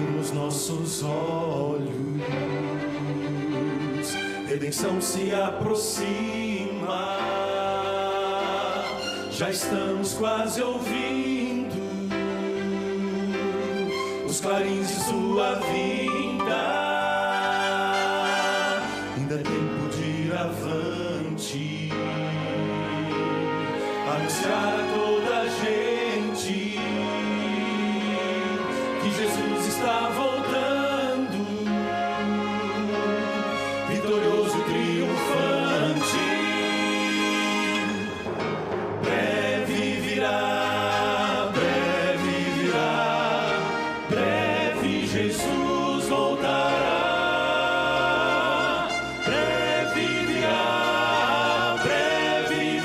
nos nossos olhos. Redenção se aproxima, já estamos quase ouvindo os clarins de sua vinda. Ainda é tempo de ir avante, anunciar a toda a gente que Jesus está voltando, vitorioso e triunfante. Breve virá, breve Jesus voltará. Breve virá, breve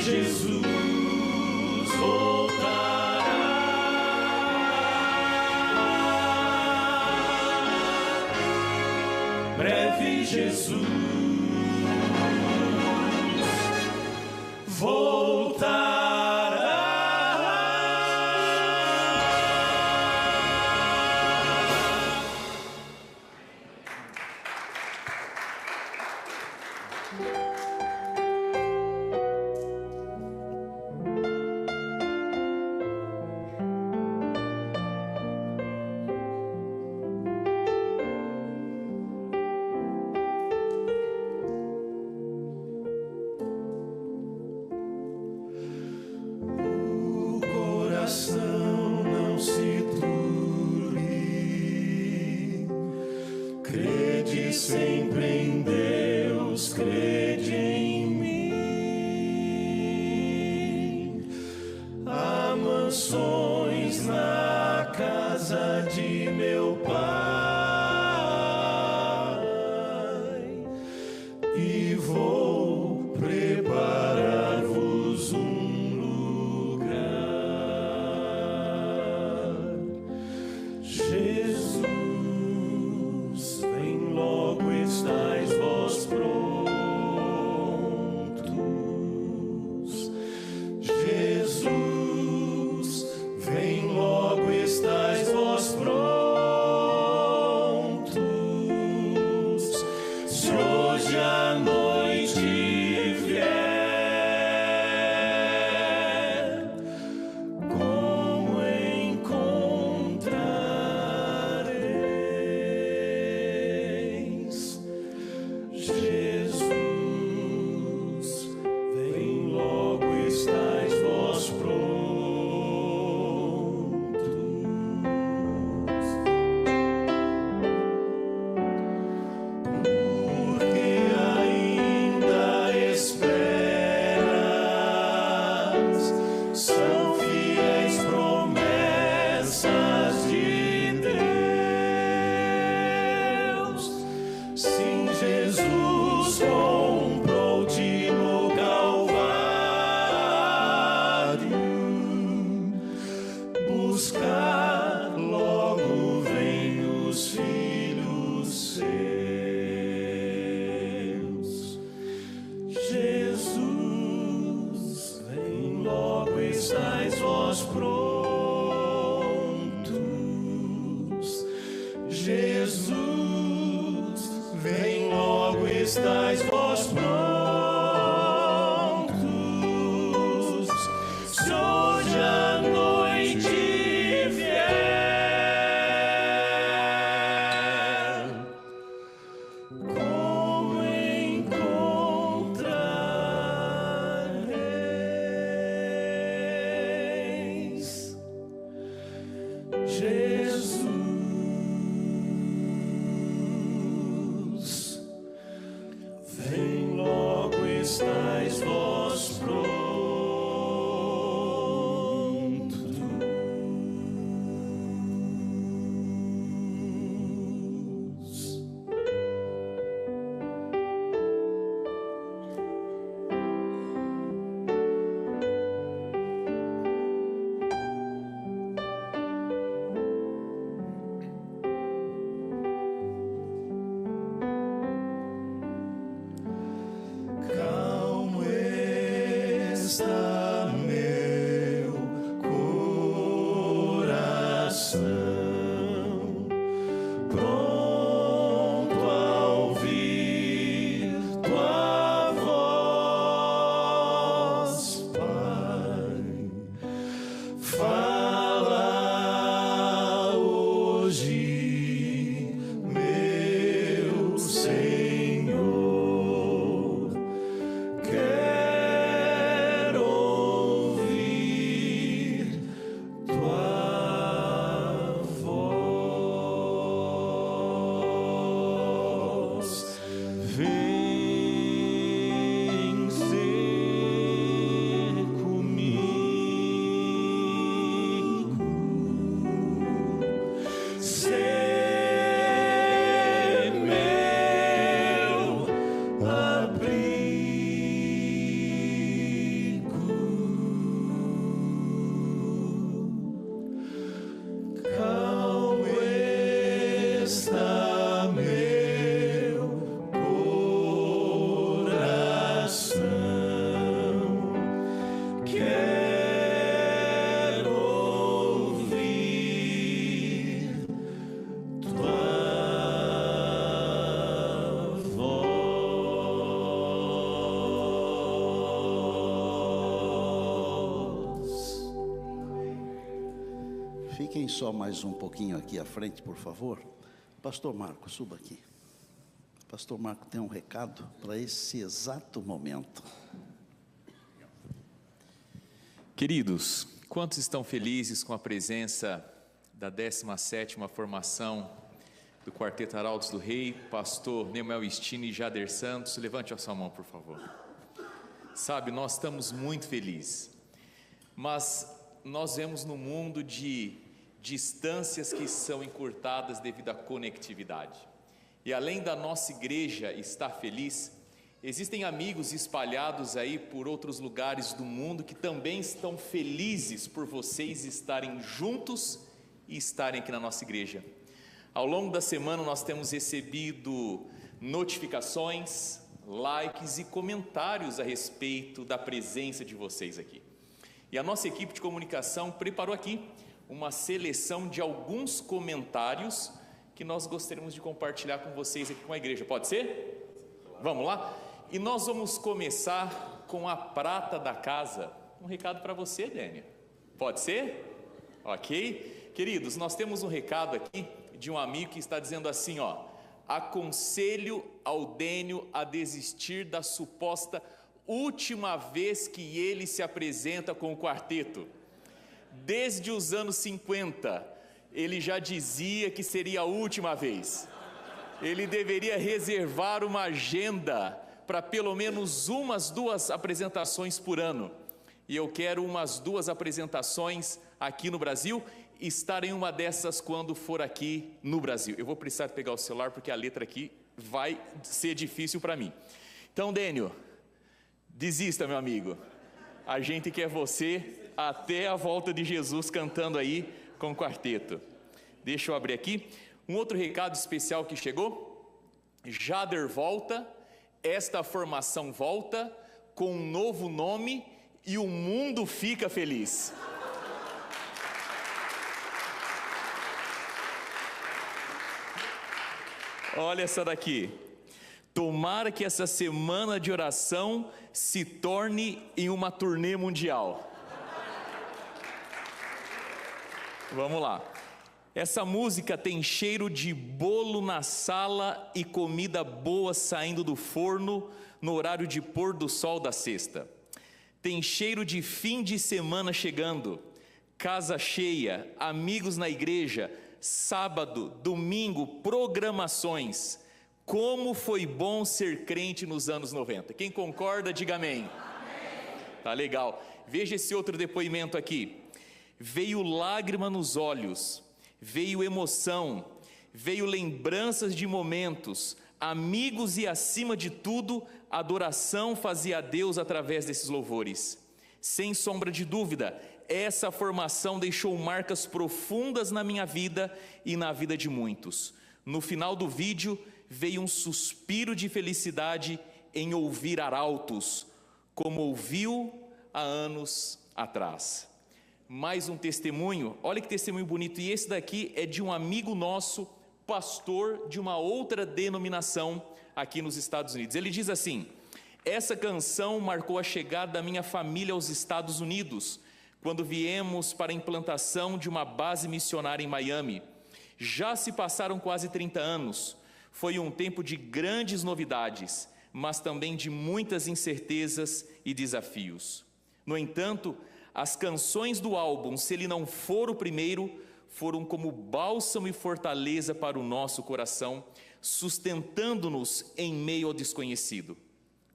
Jesus breve Jesus voltará. Não se turbe, crede sempre em Deus, crede em mim. Há mansões na casa de meu Pai e vou preparar-vos Jesus, vem logo, estais vós prontos. Jesus, vem logo, estais vós prontos. Se hoje a noite vier, como encontrareis? Jesus, vem logo, estais vós prontos. Porque ainda esperas, são fiéis promessas de Deus. Sim, Jesus comprou-te no Calvário. Buscar logo vem os filhos seus. Jesus, vem logo, estais vós prontos. Jesus, vem logo, estais vós prontos. Se hoje a noite vier, como encontrareis? Jesus, vem logo, estais vós prontos. Fiquem só mais um pouquinho aqui à frente, por favor. Pastor Marco, suba aqui. Pastor Marco tem um recado para esse exato momento. Queridos, quantos estão felizes com a presença da 17ª formação do Quarteto Arautos do Rei, pastor Neumel Stine e Jader Santos? Levante a sua mão, por favor. Sabe, nós estamos muito felizes, mas nós vemos no mundo de distâncias que são encurtadas devido à conectividade. E além da nossa igreja estar feliz, existem amigos espalhados aí por outros lugares do mundo que também estão felizes por vocês estarem juntos e estarem aqui na nossa igreja. Ao longo da semana nós temos recebido notificações, likes e comentários a respeito da presença de vocês aqui. E a nossa equipe de comunicação preparou aqui uma seleção de alguns comentários que nós gostaríamos de compartilhar com vocês aqui com a igreja. Pode ser? Vamos lá? E nós vamos começar com a prata da casa. Um recado para você, Dênio. Pode ser? Ok? Queridos, nós temos um recado aqui de um amigo que está dizendo assim, ó: aconselho ao Dênio a desistir da suposta última vez que ele se apresenta com o quarteto. Desde os anos 50, ele já dizia que seria a última vez. Ele deveria reservar uma agenda para pelo menos umas 2 apresentações por ano. E eu quero umas 2 apresentações aqui no Brasil, e estar em uma dessas quando for aqui no Brasil. Eu vou precisar pegar o celular porque a letra aqui vai ser difícil para mim. Então, Dênio, desista, meu amigo. A gente quer você até a volta de Jesus cantando aí com o quarteto. Deixa eu abrir aqui. Um outro recado especial que chegou: Jader volta, esta formação volta com um novo nome e o mundo fica feliz. Olha essa daqui. Tomara que essa semana de oração se torne em uma turnê mundial. Vamos lá. Essa música tem cheiro de bolo na sala e comida boa saindo do forno no horário de pôr do sol da sexta. Tem cheiro de fim de semana chegando, casa cheia, amigos na igreja, sábado, domingo, programações. Como foi bom ser crente nos anos 90. Quem concorda, diga amém. Amém. Tá legal. Veja esse outro depoimento aqui. Veio lágrima nos olhos, veio emoção, veio lembranças de momentos, amigos e, acima de tudo, adoração fazia a Deus através desses louvores. Sem sombra de dúvida, essa formação deixou marcas profundas na minha vida e na vida de muitos. No final do vídeo, veio um suspiro de felicidade em ouvir Arautos, como ouviu há anos atrás. Mais um testemunho, olha que testemunho bonito, e esse daqui é de um amigo nosso, pastor de uma outra denominação aqui nos Estados Unidos. Ele diz assim: essa canção marcou a chegada da minha família aos Estados Unidos, quando viemos para a implantação de uma base missionária em Miami. Já se passaram quase 30 anos, foi um tempo de grandes novidades, mas também de muitas incertezas e desafios. No entanto, as canções do álbum, se ele não for o primeiro, foram como bálsamo e fortaleza para o nosso coração, sustentando-nos em meio ao desconhecido.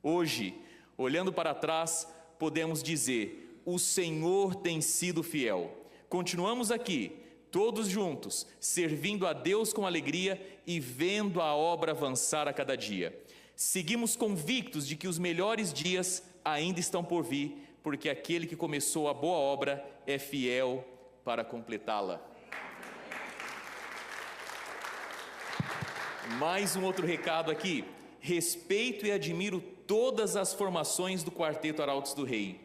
Hoje, olhando para trás, podemos dizer: o Senhor tem sido fiel. Continuamos aqui, todos juntos, servindo a Deus com alegria e vendo a obra avançar a cada dia. Seguimos convictos de que os melhores dias ainda estão por vir, porque aquele que começou a boa obra é fiel para completá-la. Mais um outro recado aqui: respeito e admiro todas as formações do Quarteto Arautos do Rei.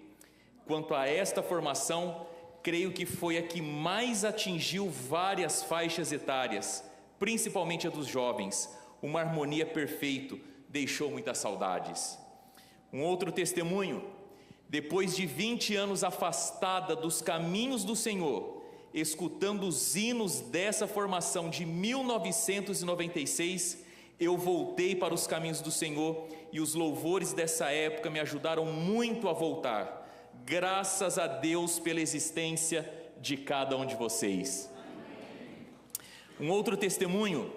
Quanto a esta formação, creio que foi a que mais atingiu várias faixas etárias, principalmente a dos jovens. Uma harmonia perfeita, deixou muitas saudades. Um outro testemunho: depois de 20 anos afastada dos caminhos do Senhor, escutando os hinos dessa formação de 1996, eu voltei para os caminhos do Senhor, e os louvores dessa época me ajudaram muito a voltar. Graças a Deus pela existência de cada um de vocês. Um outro testemunho,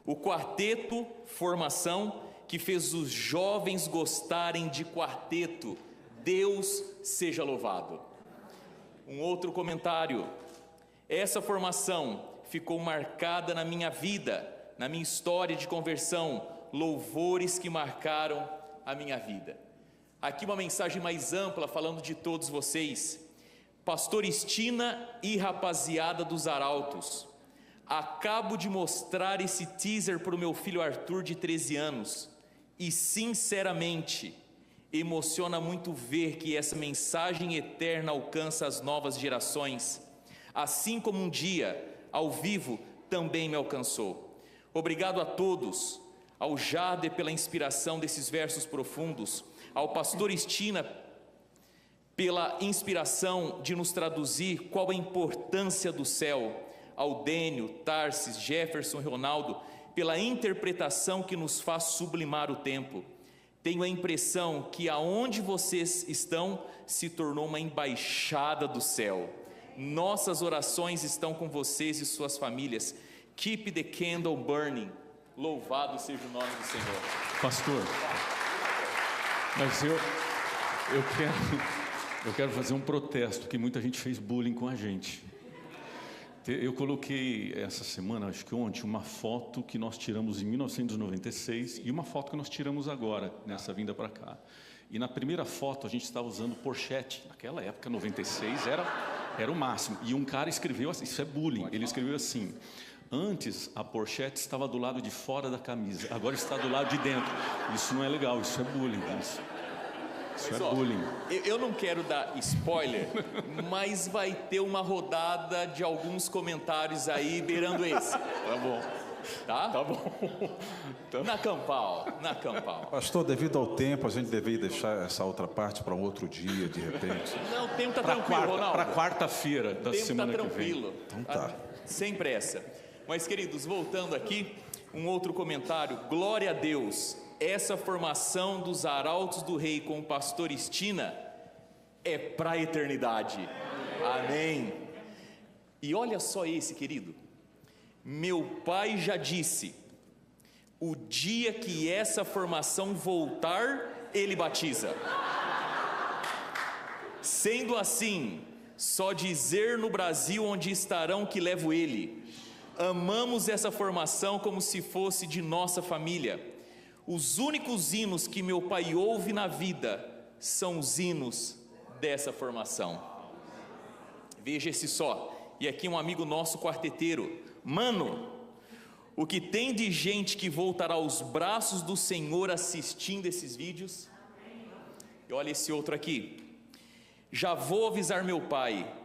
o quarteto Formação, que fez os jovens gostarem de quarteto. Deus seja louvado. Um outro comentário, essa formação ficou marcada na minha vida, na minha história de conversão, louvores que marcaram a minha vida. Aqui uma mensagem mais ampla falando de todos vocês. Pastor Estina e rapaziada dos Arautos, acabo de mostrar esse teaser para o meu filho Arthur de 13 anos e sinceramente emociona muito ver que essa mensagem eterna alcança as novas gerações, assim como um dia, ao vivo, também me alcançou. Obrigado a todos, ao Jader pela inspiração desses versos profundos, ao pastor Estina pela inspiração de nos traduzir qual a importância do céu, ao Dênio, Tarsis, Jefferson e Ronaldo, pela interpretação que nos faz sublimar o tempo. Tenho a impressão que aonde vocês estão se tornou uma embaixada do céu. Nossas orações estão com vocês e suas famílias. Keep the candle burning. Louvado seja o nome do Senhor. Pastor, mas eu quero fazer um protesto, que muita gente fez bullying com a gente. Eu coloquei essa semana, acho que ontem, uma foto que nós tiramos em 1996 e uma foto que nós tiramos agora, nessa vinda para cá. E na primeira foto a gente estava usando Pochette. Naquela época, 96, era o máximo. E um cara escreveu assim, isso é bullying, ele escreveu assim: antes a Pochette estava do lado de fora da camisa, agora está do lado de dentro. Isso não é legal, isso é bullying. Isso é bullying. Eu não quero dar spoiler, mas vai ter uma rodada de alguns comentários aí beirando esse. Tá bom. Tá bom. Na Campal. Pastor, devido ao tempo, a gente deveria deixar essa outra parte para um outro dia, de repente. Não, o tempo está tranquilo, Ronaldo. Para quarta-feira da semana que vem. O tempo está tranquilo. Então tá. Sem pressa. Mas, queridos, voltando aqui, um outro comentário. Glória a Deus. Essa formação dos Arautos do Rei com o pastor Estina é para a eternidade. Amém. E olha só esse, querido. Meu pai já disse, o dia que essa formação voltar, ele batiza. Sendo assim, só dizer no Brasil onde estarão que levo ele. Amamos essa formação como se fosse de nossa família. Os únicos hinos que meu pai ouve na vida são os hinos dessa formação. Veja esse só. E aqui um amigo nosso quarteteiro. Mano, o que tem de gente que voltará aos braços do Senhor assistindo esses vídeos? E olha esse outro aqui. Já vou avisar meu pai.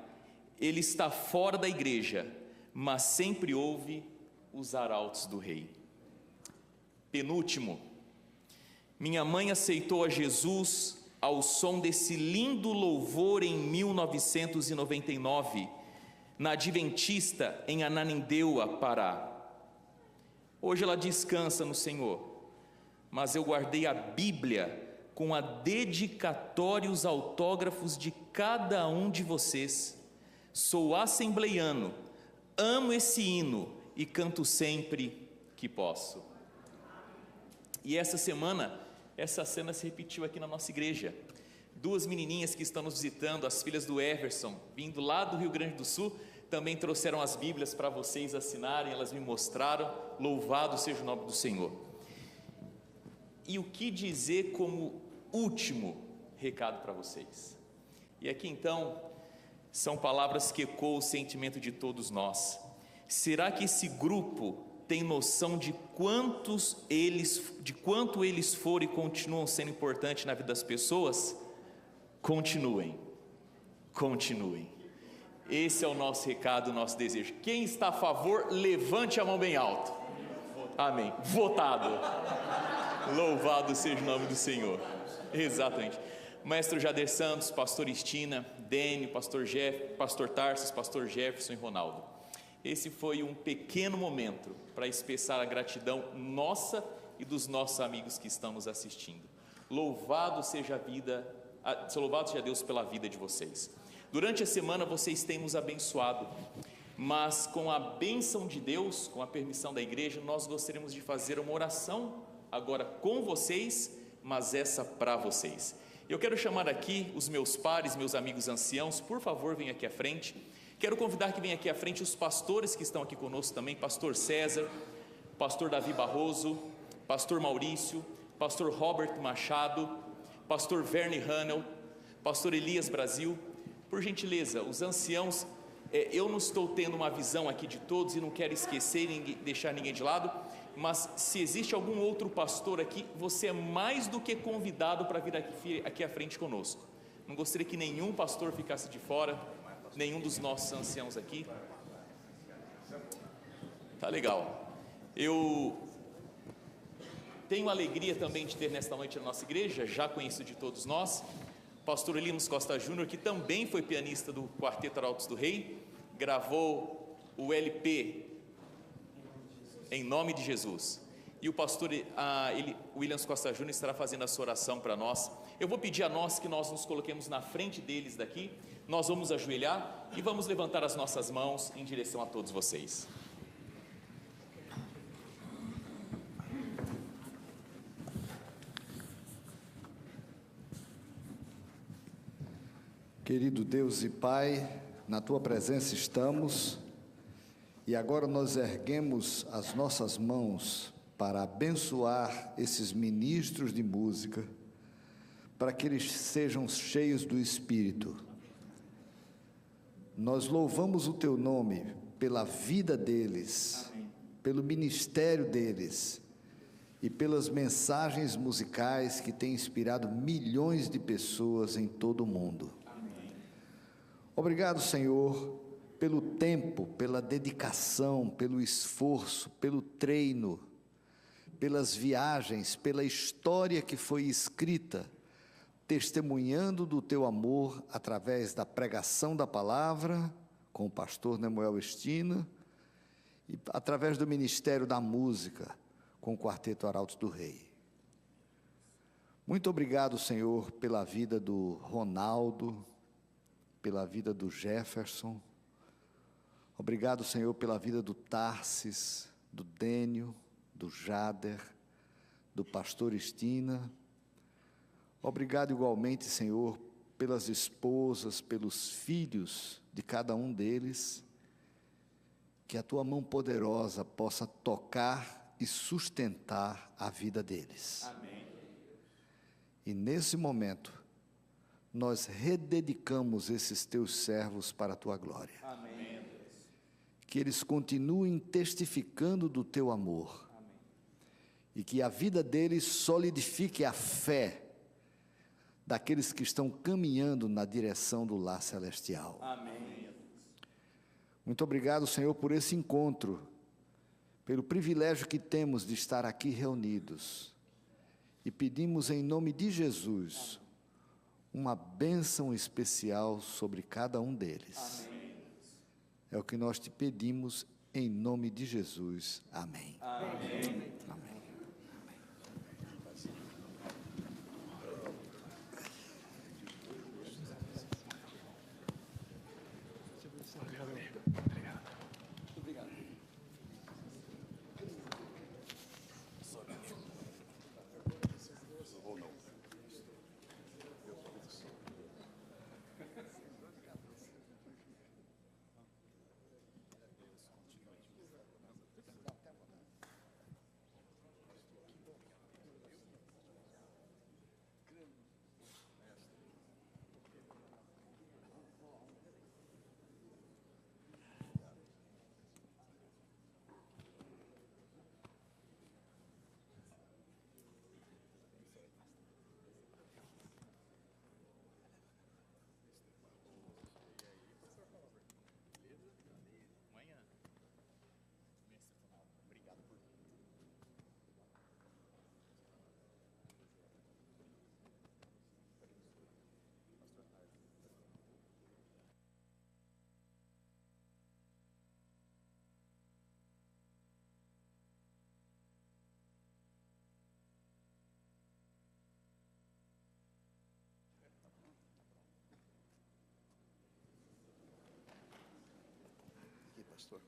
Ele está fora da igreja, mas sempre ouve os Arautos do Rei. Penúltimo, minha mãe aceitou a Jesus ao som desse lindo louvor em 1999, na Adventista em Ananindeua, Pará. Hoje ela descansa no Senhor, mas eu guardei a Bíblia com a dedicatória e os autógrafos de cada um de vocês. Sou assembleiano, amo esse hino e canto sempre que posso. E essa semana, essa cena se repetiu aqui na nossa igreja. Duas menininhas que estão nos visitando, as filhas do Everson, vindo lá do Rio Grande do Sul, também trouxeram as Bíblias para vocês assinarem, elas me mostraram. Louvado seja o nome do Senhor. E o que dizer como último recado para vocês? E aqui então, são palavras que ecoam o sentimento de todos nós. Será que esse grupo tem noção de quanto eles foram e continuam sendo importantes na vida das pessoas? Continuem. Esse é o nosso recado, o nosso desejo. Quem está a favor, levante a mão bem alto. Amém. Votado. Louvado seja o nome do Senhor. Exatamente. Maestro Jader Santos, pastor Estina, Dênio, pastor Tarsis, pastor Jefferson e Ronaldo. Esse foi um pequeno momento para expressar a gratidão nossa e dos nossos amigos que estão nos assistindo. Louvado seja Deus pela vida de vocês. Durante a semana vocês têm nos abençoado, mas com a bênção de Deus, com a permissão da igreja, nós gostaríamos de fazer uma oração agora com vocês, mas essa para vocês. Eu quero chamar aqui os meus pares, meus amigos anciãos, por favor, venham aqui à frente. Quero convidar que venham aqui à frente os pastores que estão aqui conosco também, pastor César, pastor Davi Barroso, pastor Maurício, pastor Robert Machado, pastor Verne Hanel, pastor Elias Brasil. Por gentileza, os anciãos, eu não estou tendo uma visão aqui de todos e não quero esquecer e deixar ninguém de lado, mas se existe algum outro pastor aqui, você é mais do que convidado para vir aqui à frente conosco. Não gostaria que nenhum pastor ficasse de fora, nenhum dos nossos anciãos aqui. Tá legal. Eu tenho alegria também de ter nesta noite na nossa igreja, já conhecido de todos nós, pastor Elinos Costa Júnior, que também foi pianista do Quarteto Arautos do Rei, gravou o LP Em Nome de Jesus, e o pastor Williams Costa Júnior estará fazendo a sua oração para nós. Eu vou pedir a nós que nós nos coloquemos na frente deles daqui, nós vamos ajoelhar e vamos levantar as nossas mãos em direção a todos vocês. Querido Deus e Pai, na Tua presença estamos, e agora nós erguemos as nossas mãos para abençoar esses ministros de música, para que eles sejam cheios do Espírito. Nós louvamos o Teu nome pela vida deles, pelo ministério deles e pelas mensagens musicais que têm inspirado milhões de pessoas em todo o mundo. Obrigado, Senhor, pelo tempo, pela dedicação, pelo esforço, pelo treino, pelas viagens, pela história que foi escrita, testemunhando do Teu amor através da pregação da palavra, com o pastor Nemuel Estina, e através do ministério da música, com o Quarteto Arautos do Rei. Muito obrigado, Senhor, pela vida do Ronaldo, pela vida do Jefferson. Obrigado, Senhor, pela vida do Tarsis, do Dênio, do Jader, do pastor Estina. Obrigado igualmente, Senhor, pelas esposas, pelos filhos de cada um deles. Que a Tua mão poderosa possa tocar e sustentar a vida deles. Amém. E nesse momento, nós rededicamos esses Teus servos para a Tua glória. Amém. Que eles continuem testificando do Teu amor. Amém. E que a vida deles solidifique a fé daqueles que estão caminhando na direção do lar celestial. Amém. Muito obrigado, Senhor, por esse encontro, pelo privilégio que temos de estar aqui reunidos. E pedimos em nome de Jesus uma bênção especial sobre cada um deles. Amém. É o que nós te pedimos em nome de Jesus. Amém. Amém. Amém. pastor.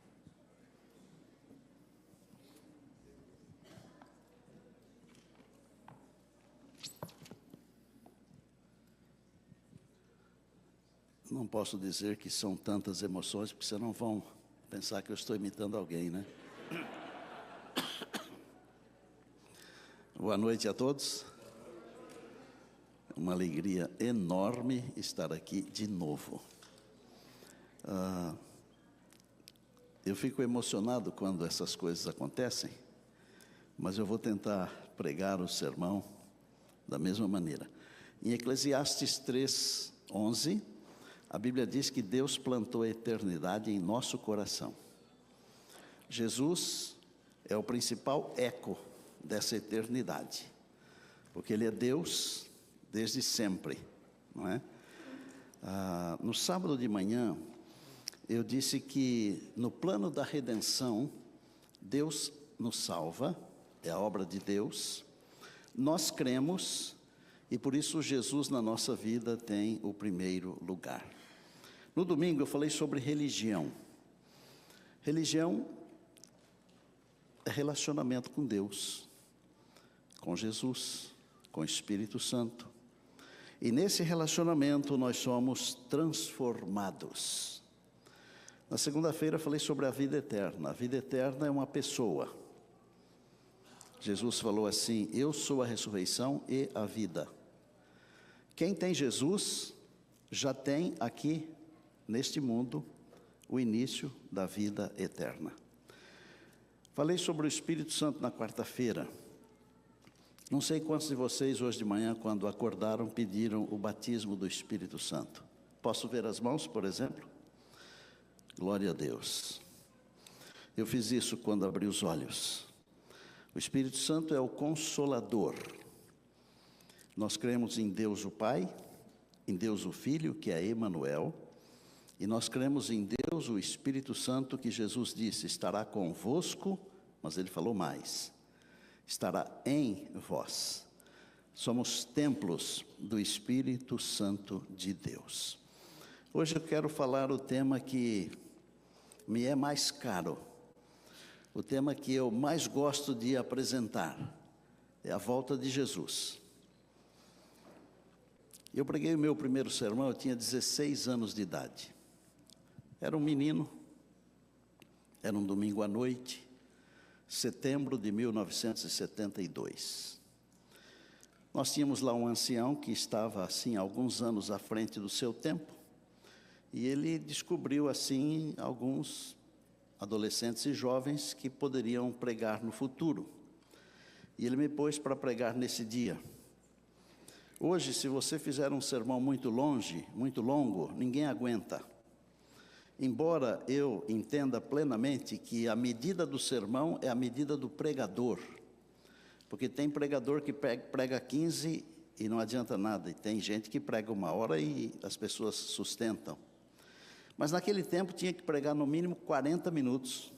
Não posso dizer que são tantas emoções, porque senão vão pensar que eu estou imitando alguém, né? Boa noite a todos. Uma alegria enorme estar aqui de novo. Eu fico emocionado quando essas coisas acontecem, mas eu vou tentar pregar o sermão da mesma maneira. Em Eclesiastes 3:11, a Bíblia diz que Deus plantou a eternidade em nosso coração. Jesus é o principal eco dessa eternidade, porque Ele é Deus desde sempre, não é? No sábado de manhã, eu disse que no plano da redenção, Deus nos salva, é a obra de Deus, nós cremos, e por isso Jesus na nossa vida tem o primeiro lugar. No domingo eu falei sobre religião. Religião é relacionamento com Deus, com Jesus, com o Espírito Santo. E nesse relacionamento nós somos transformados. Na segunda-feira eu falei sobre a vida eterna. A vida eterna é uma pessoa. Jesus falou assim: eu sou a ressurreição e a vida. Quem tem Jesus já tem aqui neste mundo o início da vida eterna. Falei sobre o Espírito Santo na quarta-feira. Não sei quantos de vocês hoje de manhã, quando acordaram, pediram o batismo do Espírito Santo. Posso ver as mãos, por exemplo? Glória a Deus. Eu fiz isso quando abri os olhos. O Espírito Santo é o Consolador. Nós cremos em Deus o Pai, em Deus o Filho, que é Emanuel, e nós cremos em Deus o Espírito Santo, que Jesus disse, estará convosco, mas Ele falou mais, estará em vós. Somos templos do Espírito Santo de Deus. Hoje eu quero falar o tema que me é mais caro, o tema que eu mais gosto de apresentar, é a volta de Jesus. Eu preguei o meu primeiro sermão, eu tinha 16 anos de idade. Era um menino, era um domingo à noite, setembro de 1972. Nós tínhamos lá um ancião que estava assim alguns anos à frente do seu tempo, e ele descobriu assim alguns adolescentes e jovens que poderiam pregar no futuro. E ele me pôs para pregar nesse dia. Hoje, se você fizer um sermão muito longo, ninguém aguenta. Embora eu entenda plenamente que a medida do sermão é a medida do pregador. Porque tem pregador que prega 15 e não adianta nada. E tem gente que prega 1 hora e as pessoas sustentam. Mas naquele tempo tinha que pregar no mínimo 40 minutos.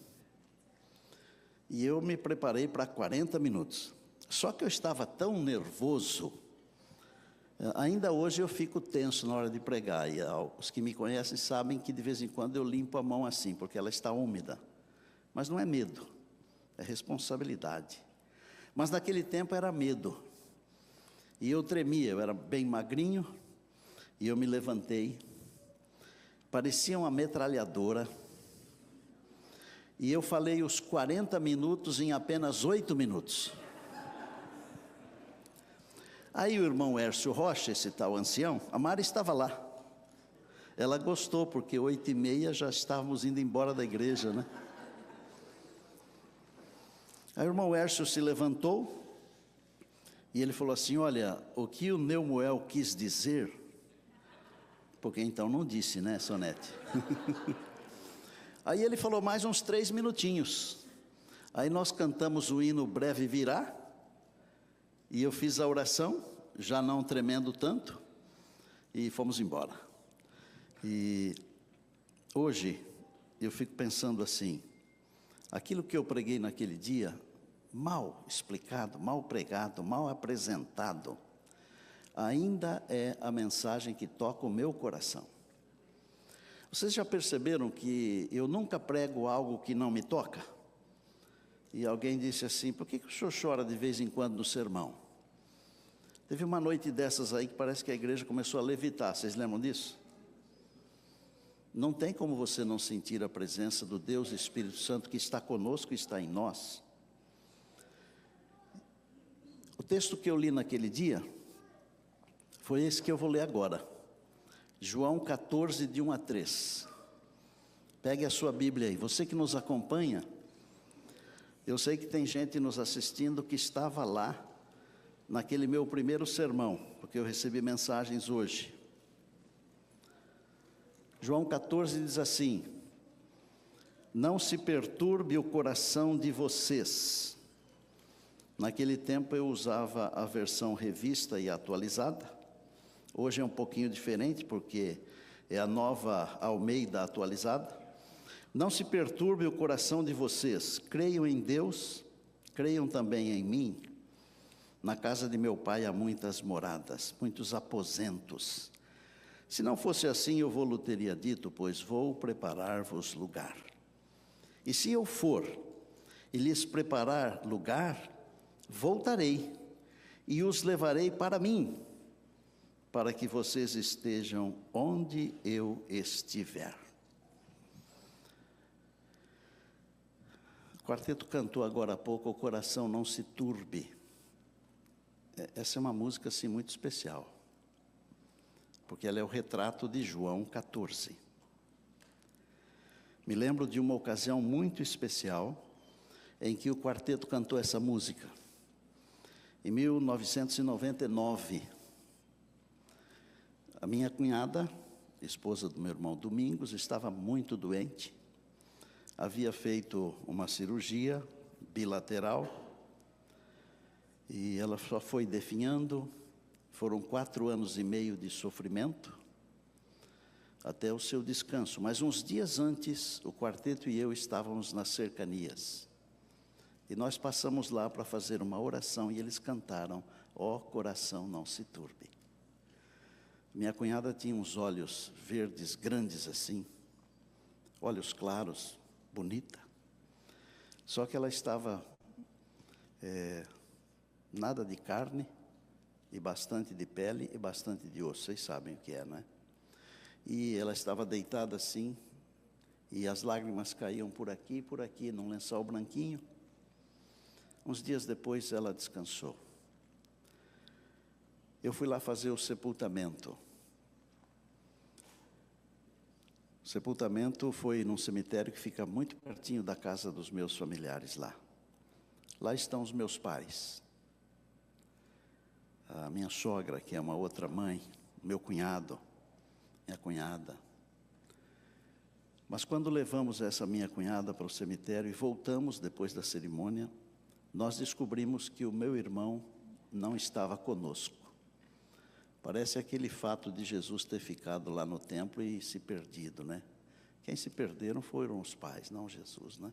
E eu me preparei para 40 minutos. Só que eu estava tão nervoso. Ainda hoje eu fico tenso na hora de pregar, e os que me conhecem sabem que de vez em quando eu limpo a mão assim, porque ela está úmida. Mas não é medo, é responsabilidade. Mas naquele tempo era medo. E eu tremia, eu era bem magrinho, e eu me levantei. Parecia uma metralhadora. E eu falei os 40 minutos em apenas 8 minutos. Aí o irmão Hércio Rocha, esse tal ancião, a Mari estava lá. Ela gostou, porque 8h30 já estávamos indo embora da igreja, né? Aí o irmão Hércio se levantou, e ele falou assim, olha, o que o Neumoel quis dizer, porque então não disse, né, Sonete? Aí ele falou mais uns 3 minutinhos. Aí nós cantamos o hino Breve Virá, e eu fiz a oração, já não tremendo tanto, e fomos embora. E hoje eu fico pensando assim, aquilo que eu preguei naquele dia, mal explicado, mal pregado, mal apresentado, ainda é a mensagem que toca o meu coração. Vocês já perceberam que eu nunca prego algo que não me toca? E alguém disse assim: por que o senhor chora de vez em quando no sermão? Teve uma noite dessas aí que parece que a igreja começou a levitar, vocês lembram disso? Não tem como você não sentir a presença do Deus Espírito Santo que está conosco e está em nós. O texto que eu li naquele dia foi esse que eu vou ler agora. João 14, de 1 a 3. Pegue a sua Bíblia aí. Você que nos acompanha, eu sei que tem gente nos assistindo que estava lá naquele meu primeiro sermão, porque eu recebi mensagens hoje. João 14 diz assim: não se perturbe o coração de vocês. Naquele tempo eu usava a versão revista e atualizada. Hoje é um pouquinho diferente, porque é a Nova Almeida atualizada. Não se perturbe o coração de vocês. Creiam em Deus, creiam também em mim. Na casa de meu pai há muitas moradas, muitos aposentos. Se não fosse assim, eu vou-lhe teria dito, pois vou preparar-vos lugar. E se eu for e lhes preparar lugar, voltarei e os levarei para mim, para que vocês estejam onde eu estiver. O quarteto cantou agora há pouco, o coração não se turbe. Essa é uma música assim muito especial, porque ela é o retrato de João 14. Me lembro de uma ocasião muito especial em que o quarteto cantou essa música. Em 1999, a minha cunhada, esposa do meu irmão Domingos, estava muito doente. Havia feito uma cirurgia bilateral e ela só foi definhando. Foram 4 anos e meio de sofrimento até o seu descanso. Mas uns dias antes, o quarteto e eu estávamos nas cercanias. E nós passamos lá para fazer uma oração e eles cantaram: ó coração, não se turbe. Minha cunhada tinha uns olhos verdes grandes assim, olhos claros, bonita. Só que ela estava nada de carne, e bastante de pele e bastante de osso. Vocês sabem o que é, não é? E ela estava deitada assim, e as lágrimas caíam por aqui, num lençol branquinho. Uns dias depois ela descansou. Eu fui lá fazer o sepultamento. O sepultamento foi num cemitério que fica muito pertinho da casa dos meus familiares lá. Lá estão os meus pais. A minha sogra, que é uma outra mãe, meu cunhado, minha cunhada. Mas quando levamos essa minha cunhada para o cemitério e voltamos depois da cerimônia, nós descobrimos que o meu irmão não estava conosco. Parece aquele fato de Jesus ter ficado lá no templo e se perdido, né? Quem se perderam foram os pais, não Jesus, né?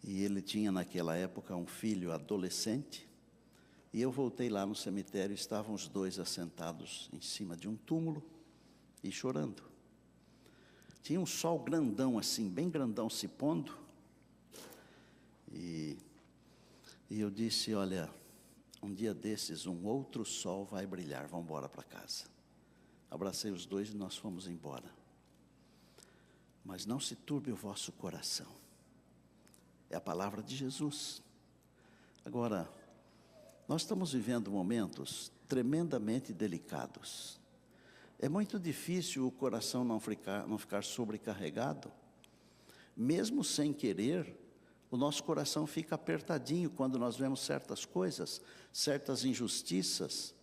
E ele tinha naquela época um filho adolescente. E eu voltei lá no cemitério, estavam os dois assentados em cima de um túmulo e chorando. Tinha um sol grandão assim, bem grandão se pondo. E eu disse: olha, um dia desses um outro sol vai brilhar, vamos embora para casa. Abracei os dois e nós fomos embora. Mas não se turbe o vosso coração. É a palavra de Jesus. Agora, nós estamos vivendo momentos tremendamente delicados. É muito difícil o coração não ficar sobrecarregado. Mesmo sem querer, o nosso coração fica apertadinho quando nós vemos certas coisas, certas injustiças.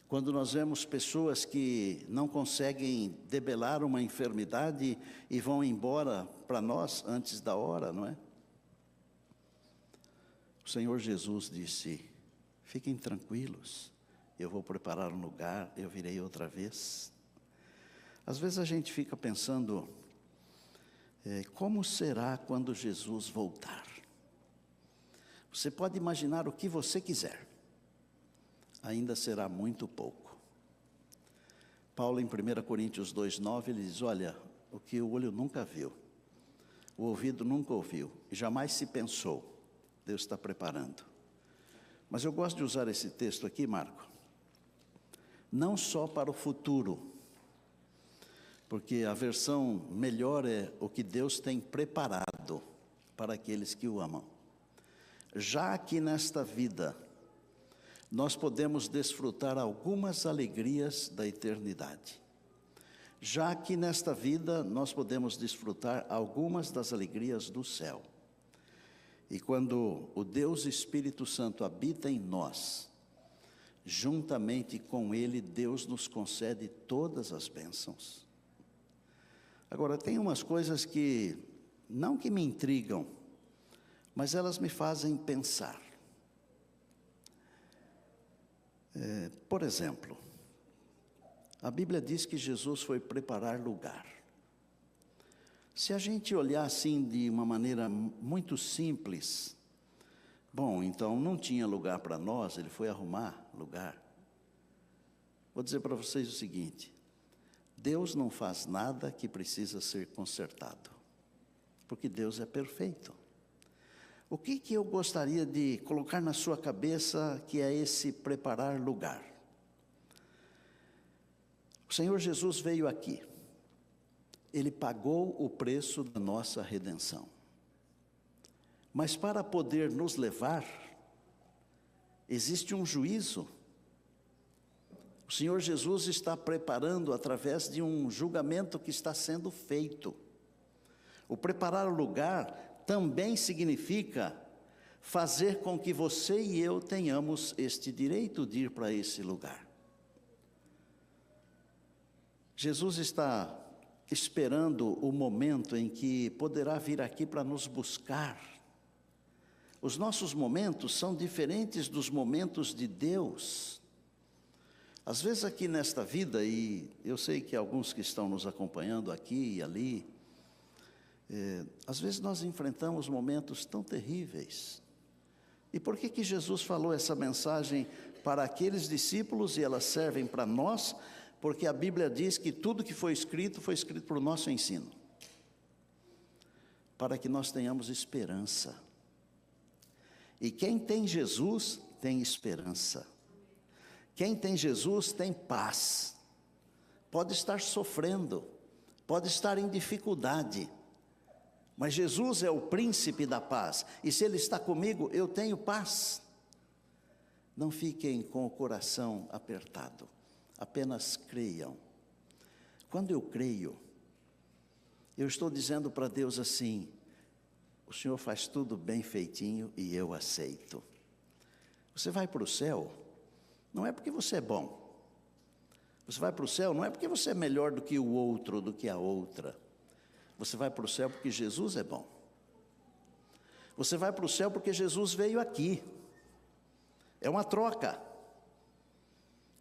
Quando nós vemos pessoas que não conseguem debelar uma enfermidade e vão embora para nós antes da hora, não é? O Senhor Jesus disse: fiquem tranquilos, eu vou preparar um lugar, eu virei outra vez. Às vezes a gente fica pensando, como será quando Jesus voltar? Você pode imaginar o que você quiser, ainda será muito pouco. Paulo, em 1 Coríntios 2,9, ele diz: olha, o que o olho nunca viu, o ouvido nunca ouviu, e jamais se pensou, Deus está preparando. Mas eu gosto de usar esse texto aqui, Marco, não só para o futuro, porque a versão melhor é o que Deus tem preparado para aqueles que o amam. Já aqui nesta vida, nós podemos desfrutar algumas alegrias da eternidade. Já aqui nesta vida, nós podemos desfrutar algumas das alegrias do céu. E quando o Deus Espírito Santo habita em nós, juntamente com Ele, Deus nos concede todas as bênçãos. Agora, tem umas coisas que, não que me intrigam, mas elas me fazem pensar. Por exemplo, a Bíblia diz que Jesus foi preparar lugar. Se a gente olhar assim de uma maneira muito simples, bom, então não tinha lugar para nós, ele foi arrumar lugar. Vou dizer para vocês o seguinte: Deus não faz nada que precisa ser consertado, porque Deus é perfeito. O que eu gostaria de colocar na sua cabeça que é esse preparar lugar? O Senhor Jesus veio aqui, Ele pagou o preço da nossa redenção. Mas para poder nos levar, existe um juízo. O Senhor Jesus está preparando através de um julgamento que está sendo feito. O preparar o lugar também significa fazer com que você e eu tenhamos este direito de ir para esse lugar. Jesus está esperando o momento em que poderá vir aqui para nos buscar. Os nossos momentos são diferentes dos momentos de Deus. Às vezes aqui nesta vida, e eu sei que alguns que estão nos acompanhando aqui e ali, às vezes nós enfrentamos momentos tão terríveis. E por que Jesus falou essa mensagem para aqueles discípulos e elas servem para nós? Porque a Bíblia diz que tudo que foi escrito para o nosso ensino, para que nós tenhamos esperança. E quem tem Jesus tem esperança. Quem tem Jesus tem paz. Pode estar sofrendo, pode estar em dificuldade, mas Jesus é o príncipe da paz. E se Ele está comigo, eu tenho paz. Não fiquem com o coração apertado, apenas creiam. Quando eu creio, eu estou dizendo para Deus assim: o Senhor faz tudo bem feitinho e eu aceito. Você vai para o céu, não é porque você é bom. Você vai para o céu não é porque você é melhor do que o outro, do que a outra. Você vai para o céu porque Jesus é bom. Você vai para o céu porque Jesus veio aqui. É uma troca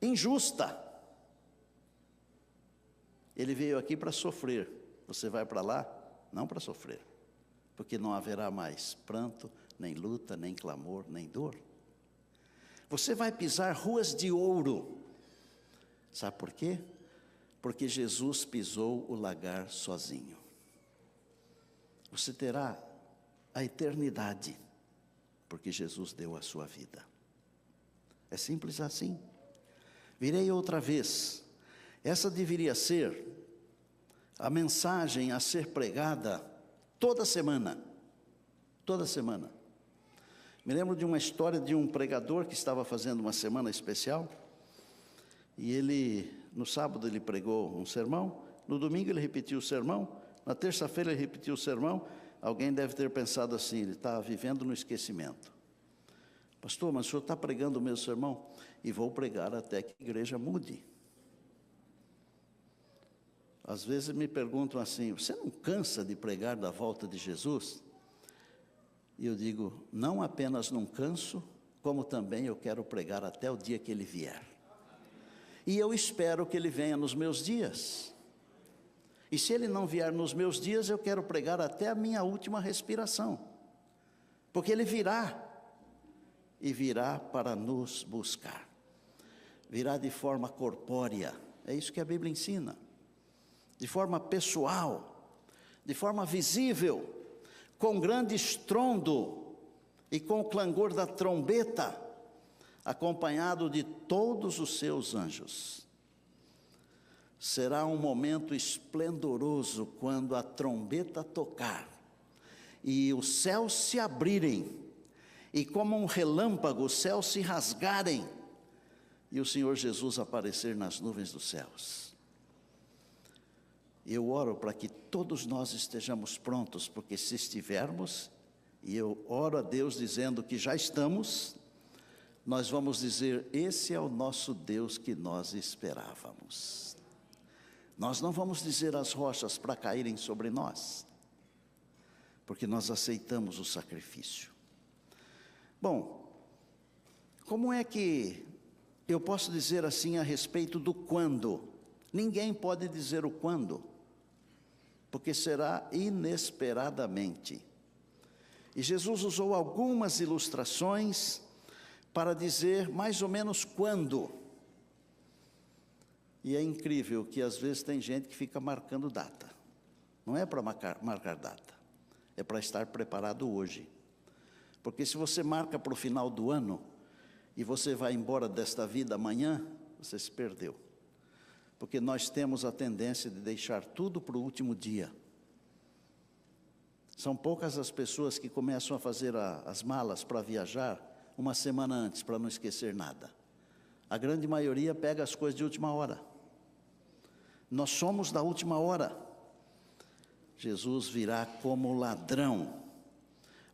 injusta. Ele veio aqui para sofrer. Você vai para lá não para sofrer, porque não haverá mais pranto, nem luta, nem clamor, nem dor. Você vai pisar ruas de ouro. Sabe por quê? Porque Jesus pisou o lagar sozinho. Você terá a eternidade, porque Jesus deu a sua vida. É simples assim. Virei outra vez. Essa deveria ser a mensagem a ser pregada toda semana. Toda semana. Me lembro de uma história de um pregador que estava fazendo uma semana especial. E ele, no sábado ele pregou um sermão, no domingo ele repetiu o sermão, na terça-feira ele repetiu o sermão. Alguém deve ter pensado assim: ele está vivendo no esquecimento. Pastor, mas o senhor está pregando o mesmo sermão? E vou pregar até que a igreja mude. Às vezes me perguntam assim: você não cansa de pregar da volta de Jesus? E eu digo: não apenas não canso, como também eu quero pregar até o dia que Ele vier. E eu espero que Ele venha nos meus dias. E se Ele não vier nos meus dias, eu quero pregar até a minha última respiração. Porque Ele virá. E virá para nos buscar. Virá de forma corpórea. É isso que a Bíblia ensina. De forma pessoal, de forma visível, com grande estrondo e com o clangor da trombeta, acompanhado de todos os seus anjos. Será um momento esplendoroso quando a trombeta tocar e os céus se abrirem, e como um relâmpago os céus se rasgarem, e o Senhor Jesus aparecer nas nuvens dos céus. Eu oro para que todos nós estejamos prontos, porque se estivermos, e eu oro a Deus dizendo que já estamos, nós vamos dizer: esse é o nosso Deus que nós esperávamos. Nós não vamos dizer às rochas para caírem sobre nós, porque nós aceitamos o sacrifício. Bom, como é que eu posso dizer assim a respeito do quando? Ninguém pode dizer o quando, porque será inesperadamente. E Jesus usou algumas ilustrações para dizer mais ou menos quando. E é incrível que às vezes tem gente que fica marcando data. Não é para marcar data, é para estar preparado hoje. Porque se você marca para o final do ano, e você vai embora desta vida amanhã, você se perdeu. Porque nós temos a tendência de deixar tudo para o último dia. São poucas as pessoas que começam a fazer as malas para viajar uma semana antes, para não esquecer nada. A grande maioria pega as coisas de última hora. Nós somos da última hora. Jesus virá como ladrão.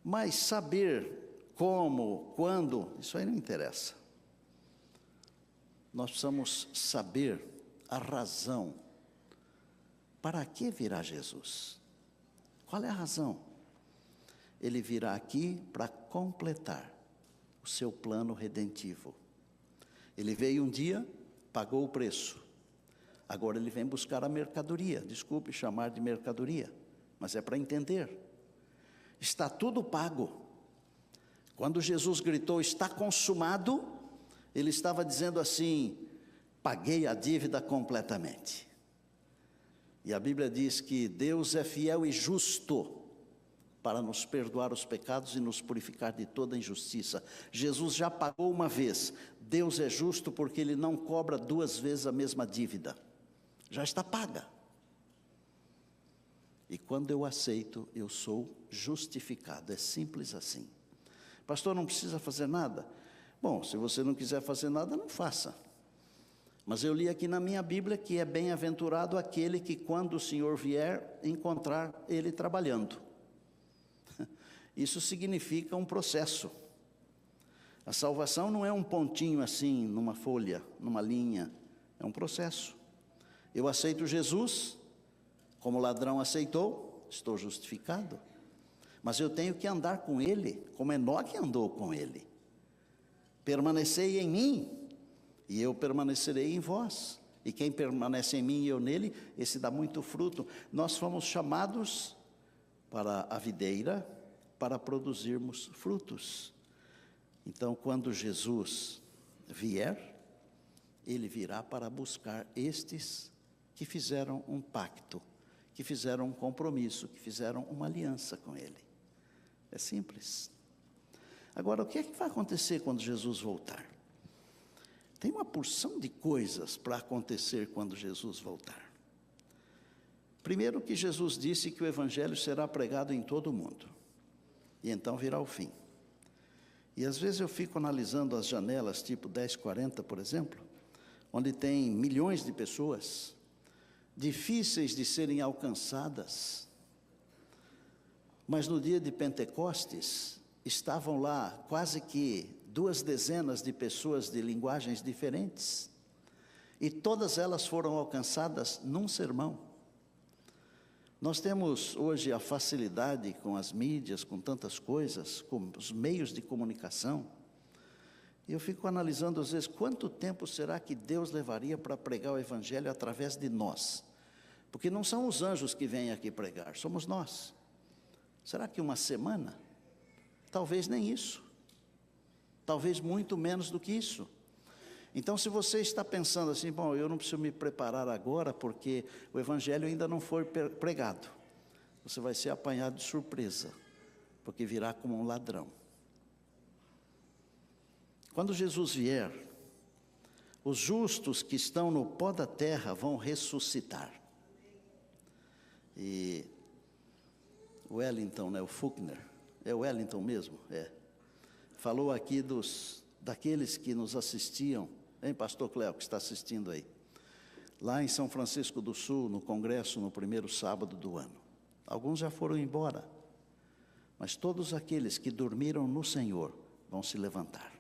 Mas saber como, quando, isso aí não interessa. Nós precisamos saber a razão. Para que virá Jesus? Qual é a razão? Ele virá aqui para completar o seu plano redentivo. Ele veio um dia, pagou o preço. Agora ele vem buscar a mercadoria. Desculpe chamar de mercadoria, mas é para entender. Está tudo pago. Quando Jesus gritou, está consumado, ele estava dizendo assim: paguei a dívida completamente. E a Bíblia diz que Deus é fiel e justo para nos perdoar os pecados e nos purificar de toda injustiça. Jesus já pagou uma vez. Deus é justo porque Ele não cobra duas vezes a mesma dívida. Já está paga. E quando eu aceito, eu sou justificado. É simples assim. Pastor, não precisa fazer nada? Bom, se você não quiser fazer nada, não faça. Mas eu li aqui na minha Bíblia que é bem-aventurado aquele que, quando o Senhor vier, encontrar Ele trabalhando. Isso significa um processo. A salvação não é um pontinho assim, numa folha, numa linha. É um processo. Eu aceito Jesus, como o ladrão aceitou, estou justificado. Mas eu tenho que andar com Ele, como Enoque andou com Ele. Permanecei em mim, e eu permanecerei em vós. E quem permanece em mim e eu nele, esse dá muito fruto. Nós fomos chamados para a videira, para produzirmos frutos. Então, quando Jesus vier, Ele virá para buscar estes que fizeram um pacto, que fizeram um compromisso, que fizeram uma aliança com Ele. É simples. Agora, o que é que vai acontecer quando Jesus voltar? Tem uma porção de coisas para acontecer quando Jesus voltar. Primeiro, que Jesus disse que o Evangelho será pregado em todo o mundo. E então virá o fim. E às vezes eu fico analisando as janelas, tipo 1040, por exemplo, onde tem milhões de pessoas, difíceis de serem alcançadas. Mas no dia de Pentecostes, estavam lá quase que 200 de pessoas de linguagens diferentes, e todas elas foram alcançadas num sermão. Nós temos hoje a facilidade com as mídias, com tantas coisas, com os meios de comunicação, e eu fico analisando às vezes, quanto tempo será que Deus levaria para pregar o Evangelho através de nós? Porque não são os anjos que vêm aqui pregar, somos nós. Será que uma semana? Talvez nem isso. Talvez muito menos do que isso. Então, se você está pensando assim, bom, eu não preciso me preparar agora porque o Evangelho ainda não foi pregado, você vai ser apanhado de surpresa, porque virá como um ladrão. Quando Jesus vier, os justos que estão no pó da terra vão ressuscitar. E o Wellington, né, o Faulkner, é o Wellington mesmo? Falou aqui daqueles que nos assistiam, hein, pastor Cléo, que está assistindo aí, lá em São Francisco do Sul, no congresso, no primeiro sábado do ano. Alguns já foram embora, mas todos aqueles que dormiram no Senhor vão se levantar.